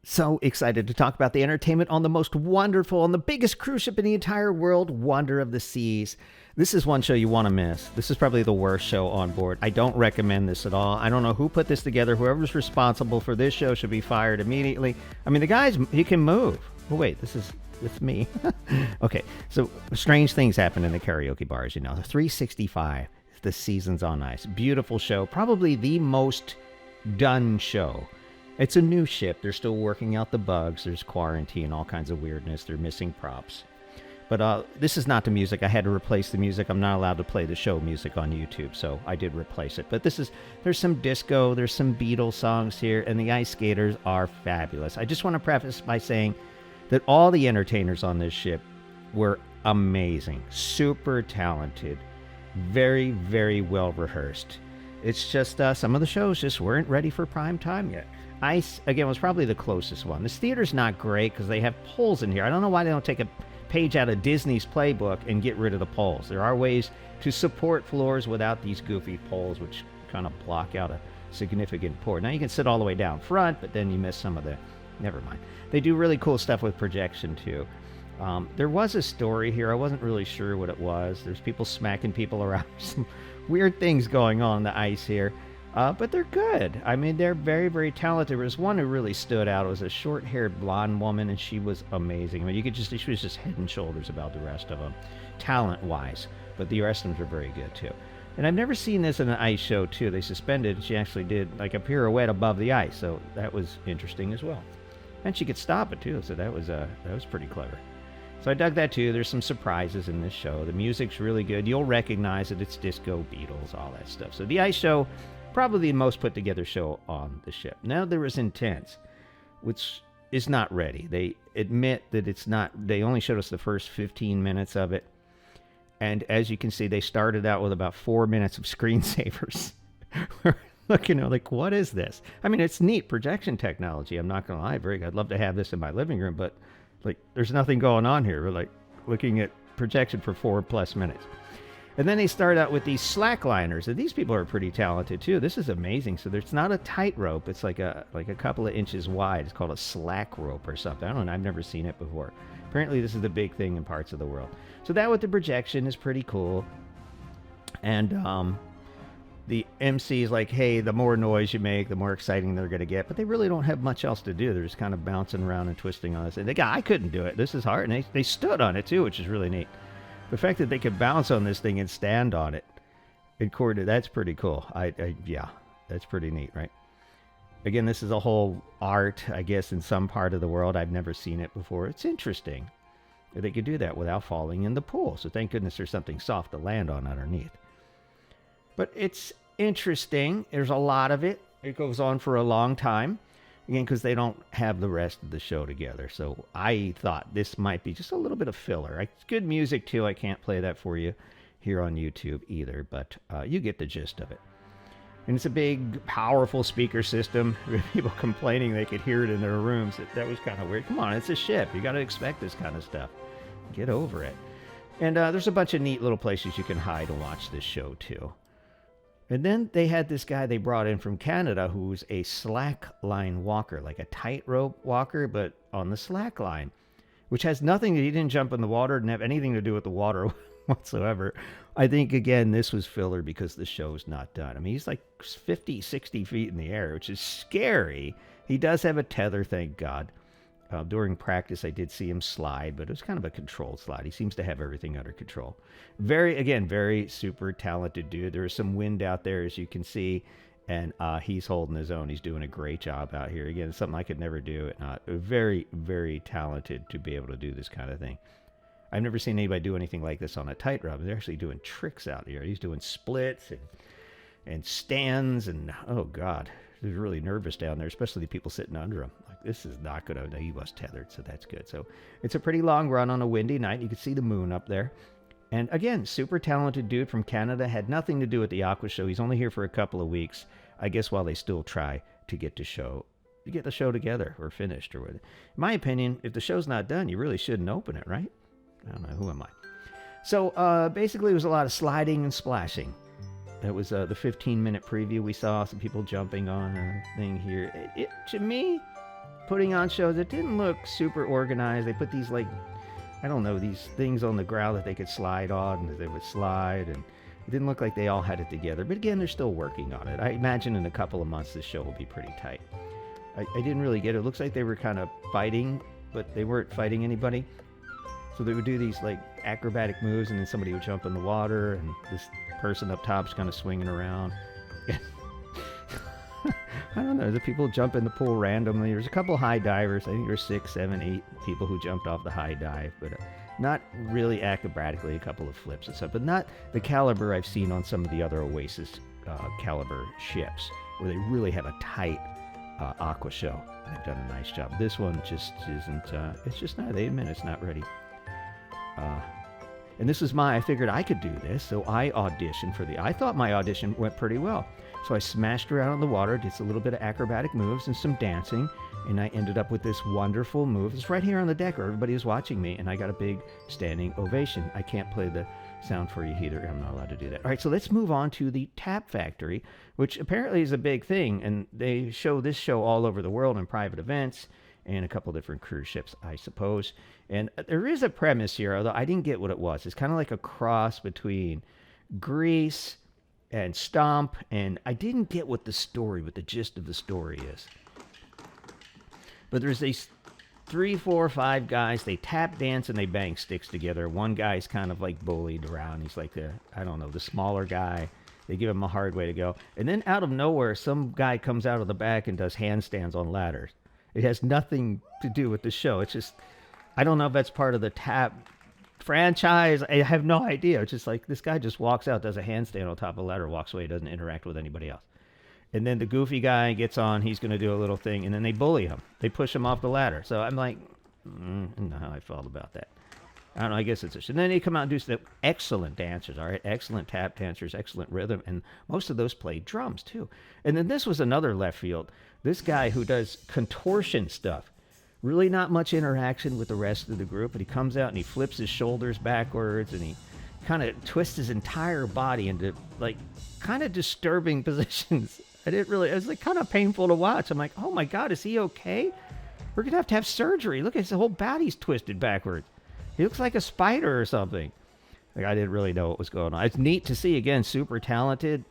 So excited to talk about the entertainment on the most wonderful, on the biggest cruise ship in the entire world, Wonder of the Seas. This is one show you want to miss. This is probably the worst show on board. I don't recommend this at all. I don't know who put this together. Whoever's responsible for this show should be fired immediately. I mean, the guy's, he can move. Oh, wait, this is with me. Okay, so strange things happen in the karaoke bars, you know. The 365, the season's on ice. Beautiful show. Probably the most done show. It's a new ship. They're still working out the bugs. There's quarantine, all kinds of weirdness. They're missing props. But this is not the music. I had to replace the music. I'm not allowed to play the show music on YouTube, so I did replace it. But there's some disco, there's some Beatles songs here, and the ice skaters are fabulous. I just want to preface by saying that all the entertainers on this ship were amazing, super talented, very, very well rehearsed. It's just some of the shows just weren't ready for prime time yet. Ice, again, was probably the closest one. This theater's not great because they have poles in here. I don't know why they don't take a page out of Disney's playbook and get rid of the poles. There are ways to support floors without these goofy poles, which kind of block out a significant port. Now you can sit all the way down front, but then you miss some of the... Never mind. They do really cool stuff with projection, too. There was a story here. I wasn't really sure what it was. There's people smacking people around. Some weird things going on in the ice here. But they're good. I mean, they're very, very talented. There was one who really stood out. It was a short-haired blonde woman, and she was amazing. I mean, she was just head and shoulders above the rest of them, talent-wise. But the rest of them are very good, too. And I've never seen this in an ice show, too. They suspended, and she actually did, like, a pirouette above the ice. So that was interesting as well. And she could stop it, too. So that was pretty clever. So I dug that, too. There's some surprises in this show. The music's really good. You'll recognize it. It's disco, Beatles, all that stuff. So the ice show... probably the most put together show on the ship. Now there is Intense, which is not ready. They admit that it's not, they only showed us the first 15 minutes of it. And as you can see, they started out with about 4 minutes of screensavers. We're looking at like, what is this? I mean, it's neat projection technology. I'm not going to lie. Very good. I'd love to have this in my living room, but like, there's nothing going on here. We're like looking at projection for 4+ minutes. And then they start out with these slackliners. And these people are pretty talented, too. This is amazing. So there's not a tightrope. It's like a couple of inches wide. It's called a slack rope or something. I don't know. I've never seen it before. Apparently, this is the big thing in parts of the world. So that with the projection is pretty cool. And the MC is like, hey, the more noise you make, the more exciting they're going to get. But they really don't have much else to do. They're just kind of bouncing around and twisting on this. And I couldn't do it. This is hard. And they stood on it, too, which is really neat. The fact that they could bounce on this thing and stand on it in quarter, that's pretty cool. Yeah, that's pretty neat, right? Again, this is a whole art, I guess, in some part of the world. I've never seen it before. It's interesting that they could do that without falling in the pool. So thank goodness there's something soft to land on underneath. But it's interesting. There's a lot of it. It goes on for a long time. Again, because they don't have the rest of the show together. So I thought this might be just a little bit of filler. It's good music, too. I can't play that for you here on YouTube either, but you get the gist of it. And it's a big, powerful speaker system. People complaining they could hear it in their rooms. That was kind of weird. Come on, it's a ship. You got to expect this kind of stuff. Get over it. And there's a bunch of neat little places you can hide and watch this show, too. And then they had this guy they brought in from Canada who's a slack line walker, like a tightrope walker, but on the slack line, which has nothing, he didn't jump in the water, didn't have anything to do with the water whatsoever. I think, again, this was filler because the show's not done. I mean, he's like 50, 60 feet in the air, which is scary. He does have a tether, thank God. During practice, I did see him slide, but it was kind of a controlled slide. He seems to have everything under control. Very super talented dude. There is some wind out there, as you can see, and he's holding his own. He's doing a great job out here. Again, it's something I could never do. Very, very talented to be able to do this kind of thing. I've never seen anybody do anything like this on a tightrope. They're actually doing tricks out here. He's doing splits and stands, and oh, God. He was really nervous down there, especially the people sitting under him. Like, this is not going to... He was tethered, so that's good. So it's a pretty long run on a windy night. You can see the moon up there. And again, super talented dude from Canada. Had nothing to do with the Aqua show. He's only here for a couple of weeks, I guess, while they still try to get the show together or finished. Or in my opinion, if the show's not done, you really shouldn't open it, right? I don't know. Who am I? So basically, it was a lot of sliding and splashing. That was the 15-minute preview. We saw some people jumping on a thing here. To me, putting on shows. It didn't look super organized. They put these, like, I don't know, these things on the ground that they could slide on, and they would slide, and it didn't look like they all had it together. But again, they're still working on it. I imagine in a couple of months this show will be pretty tight. I didn't really get it. It looks like they were kind of fighting, but they weren't fighting anybody. So they would do these, like, acrobatic moves, and then somebody would jump in the water, and this person up top's kind of swinging around. I don't know. The people jump in the pool randomly. There's a couple high divers. I think there's 6, 7, 8 people who jumped off the high dive, but not really acrobatically. A couple of flips and stuff, but not the caliber I've seen on some of the other Oasis caliber ships, where they really have a tight Aqua show. They've done a nice job. This one just isn't. It's just not. They admit it's not ready. And this is I figured I could do this, so I auditioned for I thought my audition went pretty well. So I smashed around in the water, did a little bit of acrobatic moves and some dancing, and I ended up with this wonderful move. It's right here on the deck where everybody was watching me, and I got a big standing ovation. I can't play the sound for you either. I'm not allowed to do that. All right, so let's move on to the Tap Factory, which apparently is a big thing, and they show this show all over the world in private events and a couple different cruise ships, I suppose. And there is a premise here, although I didn't get what it was. It's kind of like a cross between Grease and Stomp, and I didn't get what the gist of the story is. But there's these 3, 4, 5 guys. They tap dance and they bang sticks together. One guy's kind of like bullied around. He's like the smaller guy. They give him a hard way to go. And then out of nowhere, some guy comes out of the back and does handstands on ladders. It has nothing to do with the show. It's just, I don't know if that's part of the tap franchise. I have no idea. It's just like this guy just walks out, does a handstand on top of a ladder, walks away, doesn't interact with anybody else. And then the goofy guy gets on, he's going to do a little thing, and then they bully him. They push him off the ladder. So I'm like, I don't know how I felt about that. I don't know, I guess it's and then they come out and do some excellent dancers, all right? Excellent tap dancers, excellent rhythm, and most of those play drums, too. And then this was another left field. This guy who does contortion stuff. Really not much interaction with the rest of the group, but he comes out and he flips his shoulders backwards and he kind of twists his entire body into, like, kind of disturbing positions. It was like kind of painful to watch. I'm like, oh my God, is he okay? We're going to have surgery. Look, his whole body's twisted backwards. He looks like a spider or something. Like, I didn't really know what was going on. It's neat to see, again, super talented.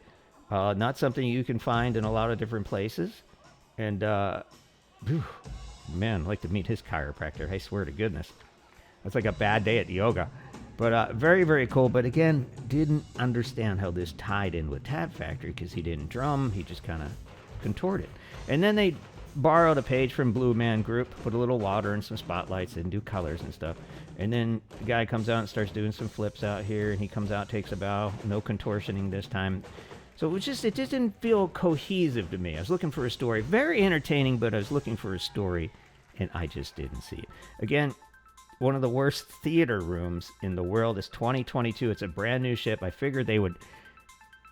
Not something you can find in a lot of different places. And, man, I'd like to meet his chiropractor. I swear to goodness. That's like a bad day at yoga. But very, very cool. But again, didn't understand how this tied in with Tap Factory because he didn't drum. He just kind of contorted. And then they borrowed a page from Blue Man Group, put a little water and some spotlights and do colors and stuff. And then the guy comes out and starts doing some flips out here. And he comes out, takes a bow. No contortioning this time. So it just didn't feel cohesive to me. I was looking for a story. Very entertaining, but I was looking for a story, and I just didn't see it. Again, one of the worst theater rooms in the world is 2022. It's a brand new ship. I figured they would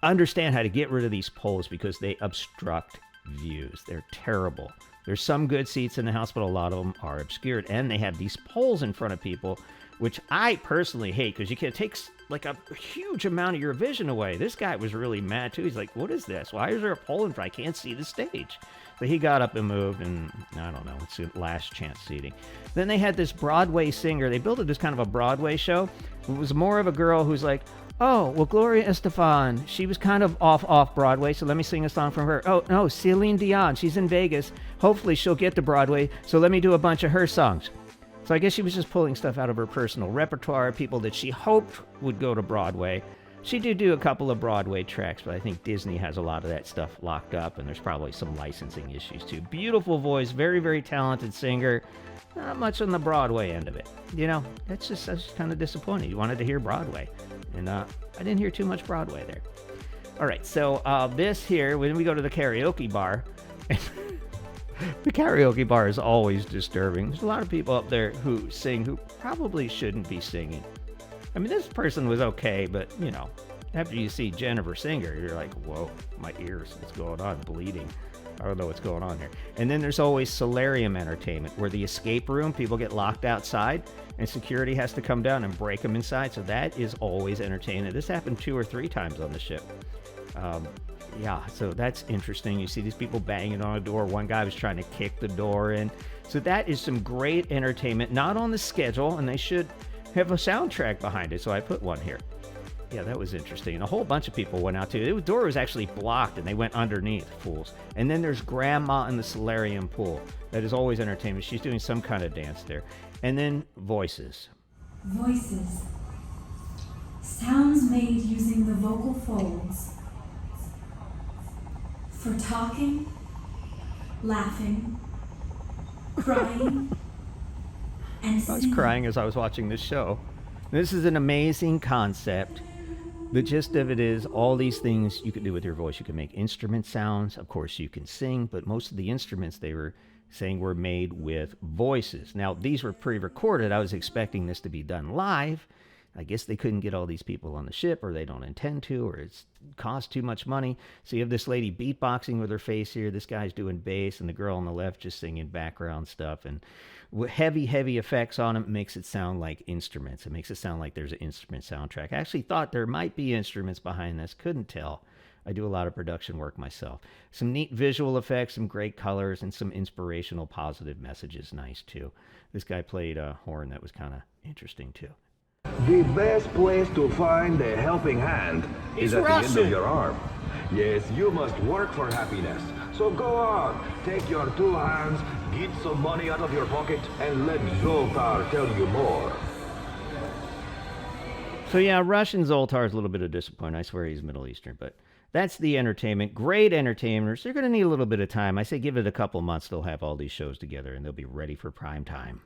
understand how to get rid of these poles because they obstruct views. They're terrible. There's some good seats in the house, but a lot of them are obscured. And they have these poles in front of people, which I personally hate because it takes like a huge amount of your vision away. This guy was really mad too. He's like, what is this? Why is there a pole in front? I can't see the stage. So he got up and moved, and I don't know, it's last chance seating. Then they had this Broadway singer. They built it as kind of a Broadway show. It was more of a girl who's like, oh, well, Gloria Estefan, she was kind of off Broadway, so let me sing a song from her. Oh, no, Celine Dion, she's in Vegas. Hopefully she'll get to Broadway, so let me do a bunch of her songs. So I guess she was just pulling stuff out of her personal repertoire, people that she hoped would go to Broadway. She did do a couple of Broadway tracks, but I think Disney has a lot of that stuff locked up, and there's probably some licensing issues too. Beautiful voice, very, very talented singer. Not much on the Broadway end of it. You know, I was kind of disappointed. You wanted to hear Broadway, and I didn't hear too much Broadway there. All right, so this here, when we go to the karaoke bar, the karaoke bar is always disturbing. There's a lot of people up there who sing who probably shouldn't be singing. I mean, this person was okay, but, you know, after you see Jennifer Singer, you're like, whoa, my ears, what's going on? Bleeding. I don't know what's going on here. And then there's always solarium entertainment, where the escape room, people get locked outside, and security has to come down and break them inside. So that is always entertaining. This happened 2 or 3 times on the ship. Yeah, so that's interesting. You see these people banging on a door. One guy was trying to kick the door in. So that is some great entertainment, not on the schedule, and they should have a soundtrack behind it. So I put one here. Yeah, that was interesting. And a whole bunch of people went out too. The door was actually blocked, and they went underneath, fools. And then there's Grandma in the solarium pool. That is always entertainment. She's doing some kind of dance there. And then voices. Voices. Sounds made using the vocal folds. For talking, laughing, crying, and I was singing. crying as I was watching this show. This is an amazing concept. The gist of it is all these things you can do with your voice. You can make instrument sounds. Of course, you can sing, but most of the instruments they were saying were made with voices. Now, these were pre-recorded. I was expecting this to be done live. I guess they couldn't get all these people on the ship, or they don't intend to, or it's cost too much money. So you have this lady beatboxing with her face here. This guy's doing bass, and the girl on the left just singing background stuff. And with heavy effects on them, it makes it sound like instruments. It makes it sound like there's an instrument soundtrack. I actually thought there might be instruments behind this. Couldn't tell. I do a lot of production work myself. Some neat visual effects, some great colors, and some inspirational positive messages. Nice, too. This guy played a horn that was kind of interesting, too. The best place to find a helping hand is at the end of your arm. Yes, you must work for happiness. So go on, take your two hands, get some money out of your pocket, and let Zoltar tell you more. So yeah, Russian Zoltar is a little bit of disappointment. I swear he's Middle Eastern, but that's the entertainment. Great entertainers. They're going to need a little bit of time. I say give it a couple months, they'll have all these shows together, and they'll be ready for prime time.